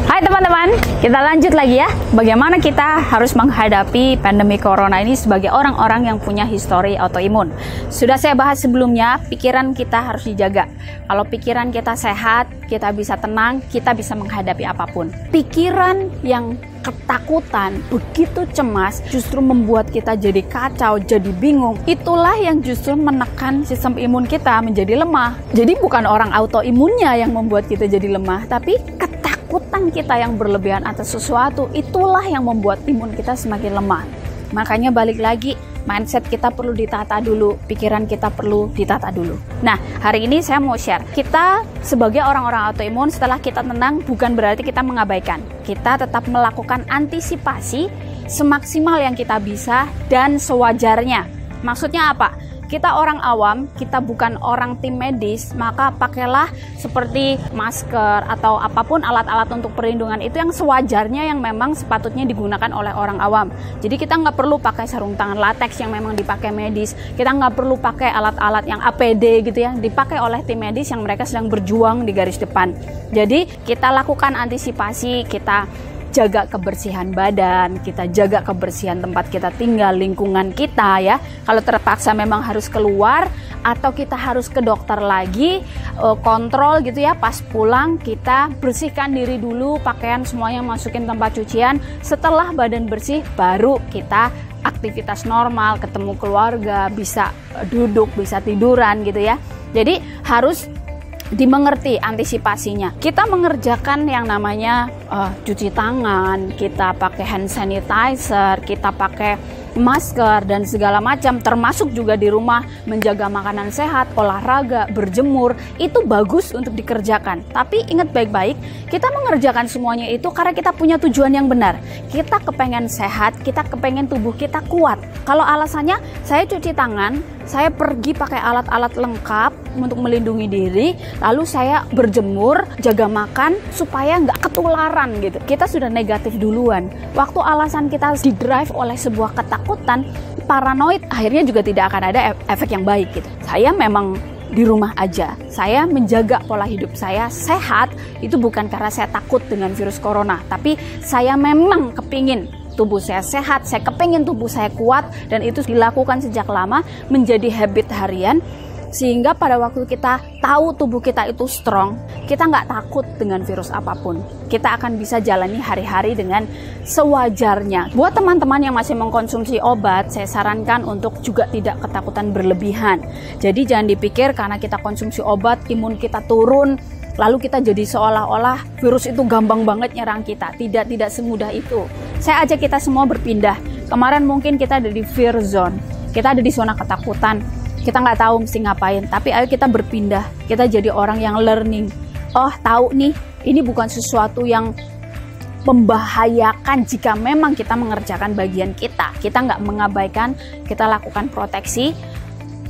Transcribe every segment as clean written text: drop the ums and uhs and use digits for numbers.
Hai teman-teman, kita lanjut lagi ya. Bagaimana kita harus menghadapi pandemi corona ini sebagai orang-orang yang punya histori autoimun. Sudah saya bahas sebelumnya, pikiran kita harus dijaga. Kalau pikiran kita sehat, kita bisa tenang, kita bisa menghadapi apapun. Pikiran yang ketakutan, begitu cemas, justru membuat kita jadi kacau, jadi bingung. Itulah yang justru menekan sistem imun kita menjadi lemah. Jadi bukan orang autoimunnya yang membuat kita jadi lemah, tapi ketakutan kita yang berlebihan atas sesuatu, itulah yang membuat imun kita semakin lemah. Makanya balik lagi, mindset kita perlu ditata dulu, pikiran kita perlu ditata dulu. Nah, hari ini saya mau share, kita sebagai orang-orang autoimun setelah kita tenang bukan berarti kita mengabaikan. Kita tetap melakukan antisipasi semaksimal yang kita bisa dan sewajarnya. Maksudnya apa? Kita orang awam, kita bukan orang tim medis, maka pakailah seperti masker atau apapun alat-alat untuk perlindungan itu yang sewajarnya, yang memang sepatutnya digunakan oleh orang awam. Jadi kita nggak perlu pakai sarung tangan latex yang memang dipakai medis, kita nggak perlu pakai alat-alat yang APD gitu ya, dipakai oleh tim medis yang mereka sedang berjuang di garis depan. Jadi kita lakukan antisipasi, kita jaga kebersihan badan, kita jaga kebersihan tempat kita tinggal, lingkungan kita ya. Kalau terpaksa memang harus keluar atau kita harus ke dokter lagi, kontrol gitu ya, pas pulang kita bersihkan diri dulu, pakaian semuanya masukin tempat cucian. Setelah badan bersih baru kita aktivitas normal, ketemu keluarga, bisa duduk, bisa tiduran gitu ya. Jadi harus dimengerti antisipasinya. Kita mengerjakan yang namanya cuci tangan, kita pakai hand sanitizer, kita pakai masker dan segala macam, termasuk juga di rumah menjaga makanan sehat, olahraga, berjemur, itu bagus untuk dikerjakan. Tapi ingat baik-baik, kita mengerjakan semuanya itu karena kita punya tujuan yang benar. Kita kepengen sehat, kita kepengen tubuh kita kuat. Kalau alasannya saya cuci tangan, saya pergi pakai alat-alat lengkap untuk melindungi diri, lalu saya berjemur, jaga makan supaya nggak ketularan gitu. Kita sudah negatif duluan. Waktu alasan kita didrive oleh sebuah ketakutan, paranoid, akhirnya juga tidak akan ada efek yang baik gitu. Saya memang di rumah aja, saya menjaga pola hidup saya sehat, itu bukan karena saya takut dengan virus corona, tapi saya memang kepingin tubuh saya sehat, saya kepingin tubuh saya kuat, dan itu dilakukan sejak lama menjadi habit harian, sehingga pada waktu kita tahu tubuh kita itu strong, kita nggak takut dengan virus apapun. Kita akan bisa jalani hari-hari dengan sewajarnya. Buat teman-teman yang masih mengkonsumsi obat, saya sarankan untuk juga tidak ketakutan berlebihan. Jadi jangan dipikir karena kita konsumsi obat, imun kita turun, lalu kita jadi seolah-olah virus itu gampang banget nyerang kita. Tidak semudah itu. Saya ajak kita semua berpindah. Kemarin mungkin kita ada di fear zone, kita ada di zona ketakutan, kita nggak tahu mesti ngapain. Tapi ayo kita berpindah, kita jadi orang yang learning. Oh, tahu nih, ini bukan sesuatu yang membahayakan jika memang kita mengerjakan bagian kita. Kita nggak mengabaikan, kita lakukan proteksi.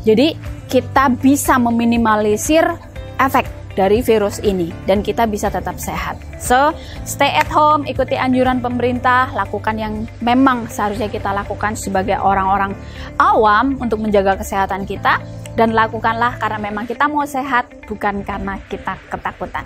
Jadi kita bisa meminimalisir efek dari virus ini dan kita bisa tetap sehat. So, stay at home, ikuti anjuran pemerintah, lakukan yang memang seharusnya kita lakukan sebagai orang-orang awam untuk menjaga kesehatan kita, dan lakukanlah karena memang kita mau sehat, bukan karena kita ketakutan.